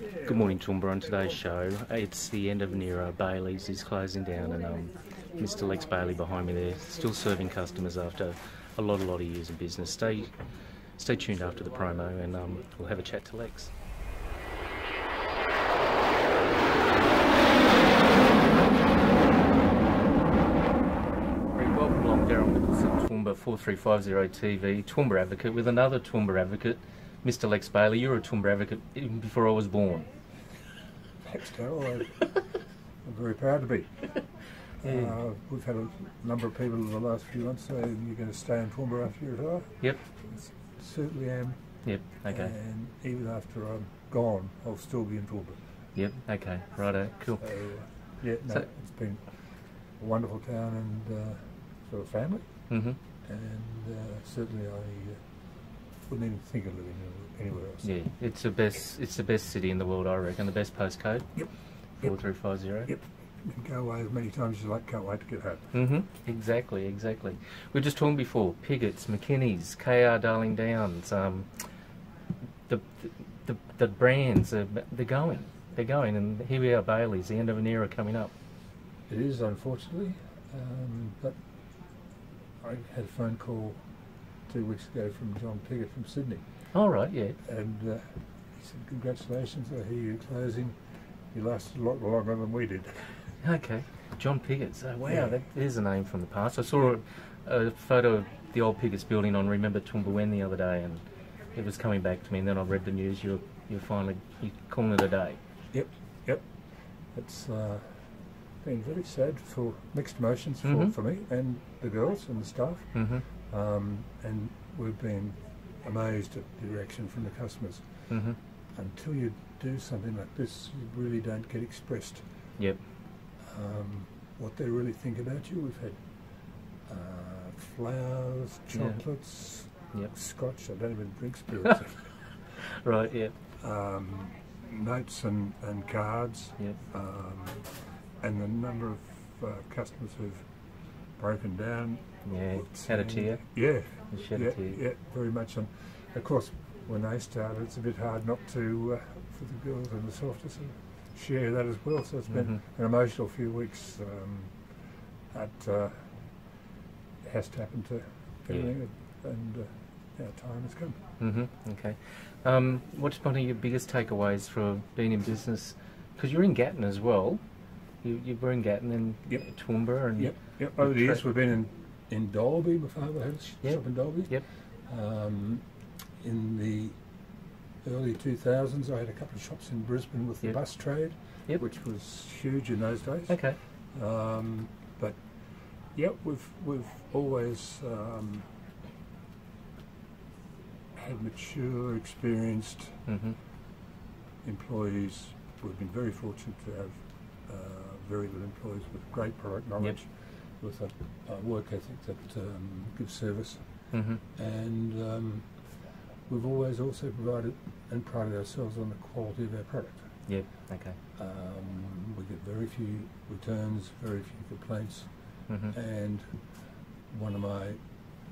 Good morning, Toowoomba. On today's show, it's the end of an era. Bailey's is closing down, and Mr. Lex Bailey behind me there, still serving customers after a lot of years of business. Stay tuned after the promo, and we'll have a chat to Lex. Welcome along, Darren Nicholson, Toowoomba 4350 TV, Toowoomba advocate with another Toowoomba advocate, Mr. Lex Bailey. You're a Toowoomba advocate even before I was born. Thanks, Carol. I'm very proud to be. Yeah. We've had a number of people in the last few months say, you're going to stay in Toowoomba after you retire? Yep. Certainly am. Yep, okay. And even after I'm gone, I'll still be in Toowoomba. Yep, okay, righto, cool. So, yeah, no, so, it's been a wonderful town and for a family. Mm-hmm. And certainly I wouldn't even think of living anywhere else. Yeah, it's the best city in the world, I reckon. The best postcode. Yep. 4350. Yep. You can go away as many times as you like. Can't wait to get home. Mm-hmm. Exactly. We were just talking before. Pigotts, McKinney's, KR Darling Downs. The brands they're going, and here we are, Bailey's. The end of an era coming up. It is, unfortunately, but I had a phone call 2 weeks ago from John Pigott from Sydney. Oh, right, yeah. And he said, congratulations, I hear you're closing. You lasted a lot longer than we did. Okay, John Pigott. Oh, wow, yeah. That is a name from the past. I saw a photo of the old Pigott's building on Remember Toowoomba the other day, and it was coming back to me, and then I read the news, you're calling it a day. Yep. It's been very sad, for mixed emotions for me and the girls and the staff. Mm-hmm. And we've been amazed at the reaction from the customers. Mm-hmm. Until you do something like this, you really don't get expressed. Yep. What they really think about you. We've had flowers, chocolates, yep. scotch. I don't even drink spirits. Right, yeah. Notes and cards. Yep. And the number of customers who've broken down. Yeah, had a tear. Yeah. Shed a tear. Yeah, very much. And of course, when they started, it's a bit hard not to, for the girls and myself, to sort of share that as well. So it's been an emotional few weeks. It has to happen to everything, and our time has come. Mm-hmm. Okay. What's one of your biggest takeaways for being in business? Because you're in Gatton as well. You were in Gatton and Toowoomba and yep. Over the years, we've been in Dalby. My father had a shop in Dalby. Yep. In the early 2000s, I had a couple of shops in Brisbane with the bus trade, which was huge in those days. Okay. But we've always had mature, experienced employees. We've been very fortunate to have very good employees with great product knowledge, with a work ethic that gives service. And we've always also provided and prided ourselves on the quality of our product. Yep, okay. We get very few returns, very few complaints, and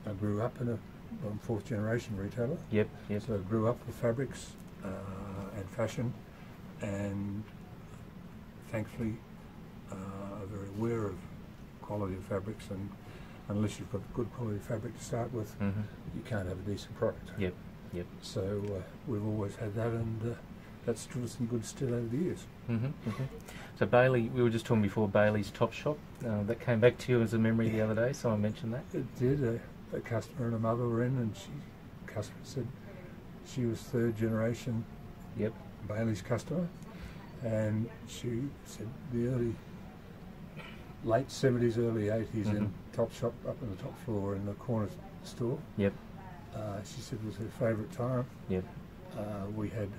I grew up in I'm fourth generation retailer. Yep. So I grew up with fabrics and fashion, and thankfully very aware of quality of fabrics, and unless you've got good quality fabric to start with, you can't have a decent product. Yep. So we've always had that, and that's stood us in good stead over the years. So Bailey, we were just talking before, Bailey's Top Shop, that came back to you as a memory the other day, so I mentioned that. It did. A customer and a mother were in, and the customer said she was third generation Bailey's customer, and she said the late 70s, early 80s in Top Shop, up on the top floor in the corner store. She said it was her favourite time. We had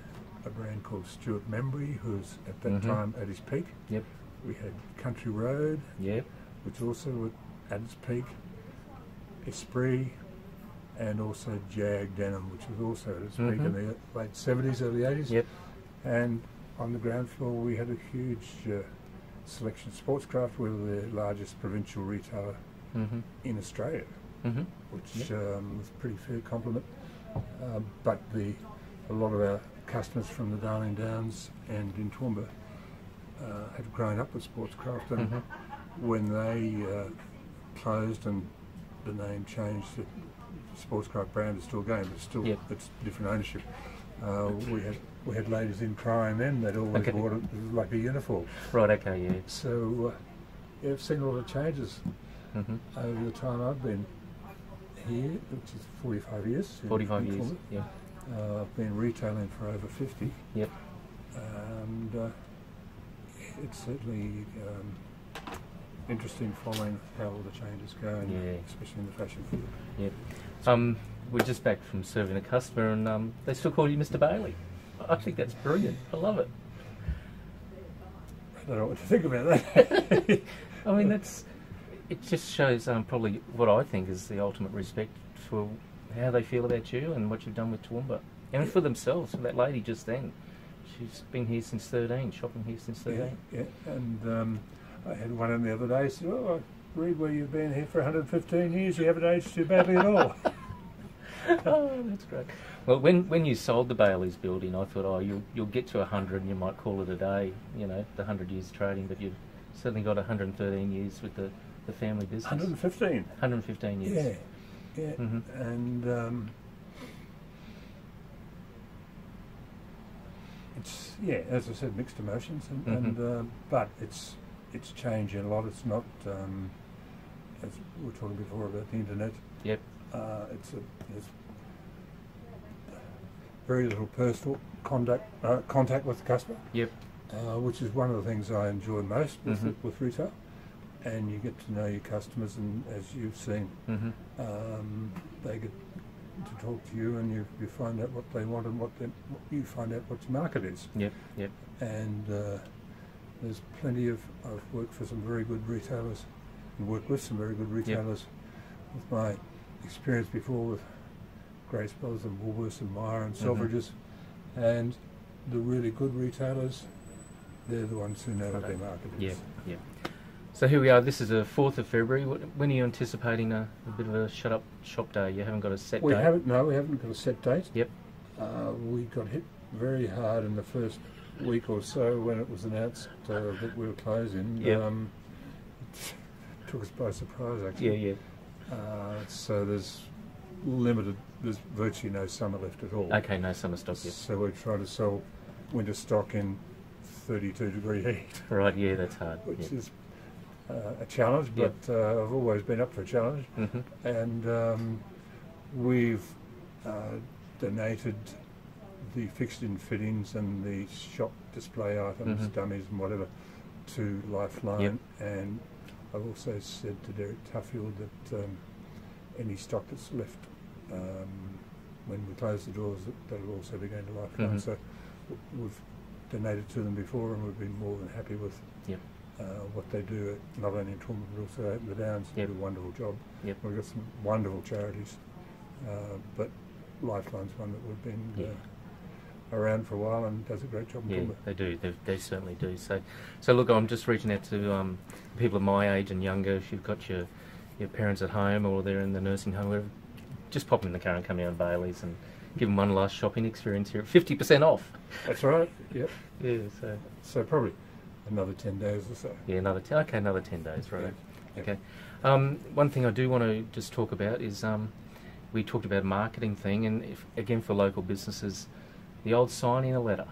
a brand called Stuart Membry, who was at that time at his peak. We had Country Road, which also was at its peak. Esprit, and also Jag Denim, which was also at its peak in the late 70s, early 80s. And on the ground floor we had a huge selection of Sportscraft. We were the largest provincial retailer in Australia, which was a pretty fair compliment. But the a lot of our customers from the Darling Downs and in TOOWOOMBA had grown up with Sportscraft, and when they closed and the name changed, the Sportscraft brand is still going, but still it's different ownership. We had ladies in crying then. They'd always bought it like a uniform. Right. Okay. Yeah. So I've seen a lot of changes over the time I've been here, which is 45 years. 45 years. Yeah. I've been retailing for over 50. Yep. And it's certainly interesting following how all the changes go, and especially in the fashion field. Yep. We're just back from serving a customer, and they still call you Mr. Bailey. I think that's brilliant. I love it. I don't know what to think about that. I mean, it just shows probably what I think is the ultimate respect for how they feel about you and what you've done with TOOWOOMBA. And for themselves, for that lady just then. She's been here since 13, shopping here since 13. Yeah. And I had one in the other day, said, "Oh, I read where you've been here for 115 years, you haven't aged too badly at all." Oh, that's great. Well, when you sold the Bailey's building, I thought, oh, you'll get to 100 and you might call it a day, you know, the 100 years trading, but you've certainly got 113 years with the family business. 115? 115 years. Yeah. And it's, as I said, mixed emotions, but it's changing a lot. It's not, as we were talking before about the internet. Yep. There's very little personal contact with the customer. Yep. Which is one of the things I enjoy most with retail. And you get to know your customers, and as you've seen, they get to talk to you, and you find out what they want and you find out what your market is. Yep. And there's plenty of, I've worked for some very good retailers and worked with some very good retailers with my experience before with Grace Brothers and Woolworths and Myer and Selfridges, and the really good retailers, they're the ones who know what their market is. Yeah. So here we are, this is the 4th of February. When are you anticipating a bit of a shut-up shop day? You haven't got a set date? We haven't got a set date. Yep. We got hit very hard in the first week or so when it was announced that we were closing. Yep. It took us by surprise, actually. So there's virtually no summer left at all. Okay, no summer stock yet. So we're trying to sell winter stock in 32-degree heat. Right, yeah, that's hard. Which is a challenge, but I've always been up for a challenge. And we've donated the fixed-in fittings and the shop display items, dummies and whatever, to Lifeline. And I've also said to Derek Tuffield that any stock that's left when we close the doors, that'll also be going to Lifeline. So we've donated to them before, and we've been more than happy with what they do, not only in TOOWOOMBA but also out in the Downs. They do a wonderful job. We've got some wonderful charities, but Lifeline's one that we've been around for a while and does a great job in TOOWOOMBA. They do. They certainly do. So look, I'm just reaching out to people of my age and younger. If you've got your parents at home or they're in the nursing home, wherever, just pop in the car and come down to Bailey's and give them one last shopping experience here at 50% off. That's right. Yep. Yeah. So probably another 10 days or so. Yeah, another 10 days, right? Okay. One thing I do want to just talk about is we talked about a marketing thing, and again for local businesses, the old signing a letter,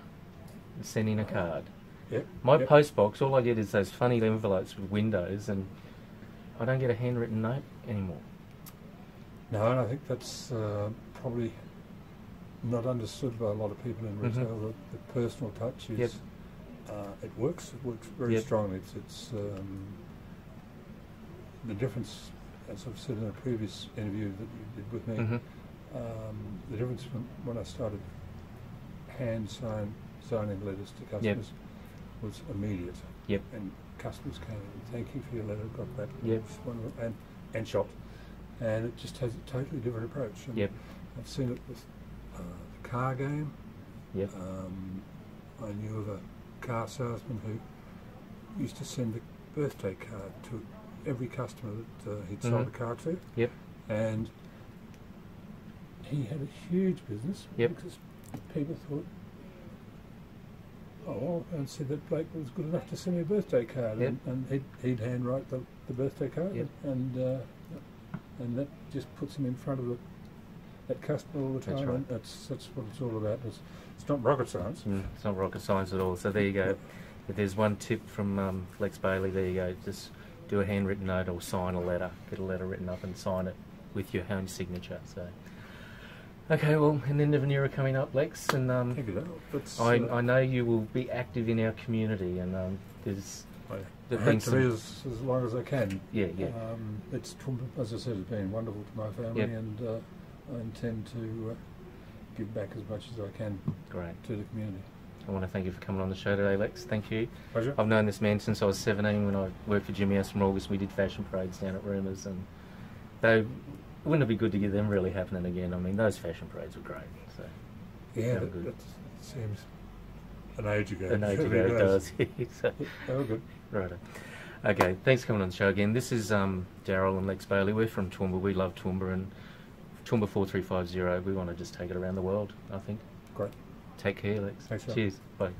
sending a card. My postbox, all I get is those funny envelopes with windows, and I don't get a handwritten note anymore. No, and I think that's probably not understood by a lot of people in retail. The personal touch is it works very strongly. It's the difference, as I've said in a previous interview that you did with me, the difference when I started hand signing letters to customers was immediate. And customers came and thank you for your letter, got that. And shopped. And it just has a totally different approach. And I've seen it with the car game. I knew of a car salesman who used to send a birthday card to every customer that he'd sold a car to. And he had a huge business because people thought, oh, well, and said that Blake was good enough to send me a birthday card, Yep. and he'd handwrite the birthday card, Yep. and that just puts him in front of that customer all the time. That's right. And that's what it's all about. It's not rocket science. It's not rocket science at all. So there you go. If there's one tip from Lex Bailey, there you go. Just do a handwritten note or sign a letter. Get a letter written up and sign it with your own signature. So, okay, well, an end of an era coming up, Lex, and Thank you, that's, I know you will be active in our community, and there's I hope to be as long as I can. Yeah. It's, as I said, it's been wonderful to my family, Yep. and I intend to give back as much as I can Great. to the community. I want to thank you for coming on the show today, Lex. Thank you. Pleasure. I've known this man since I was 17 when I worked for Jimmy House from August. We did fashion parades down at Rumours, and wouldn't it be good to get them really happening again? I mean, those fashion parades were great. So Yeah, they were good. that seems an age ago. An age It ago really it does. So, They were good. right. Okay, thanks for coming on the show again. This is Daryl and Lex Bailey. We're from Toowoomba. We love Toowoomba, and Toowoomba 4350. We want to just take it around the world, I think. Great. Take care, Lex. Thanks, Rob. Cheers. Bye.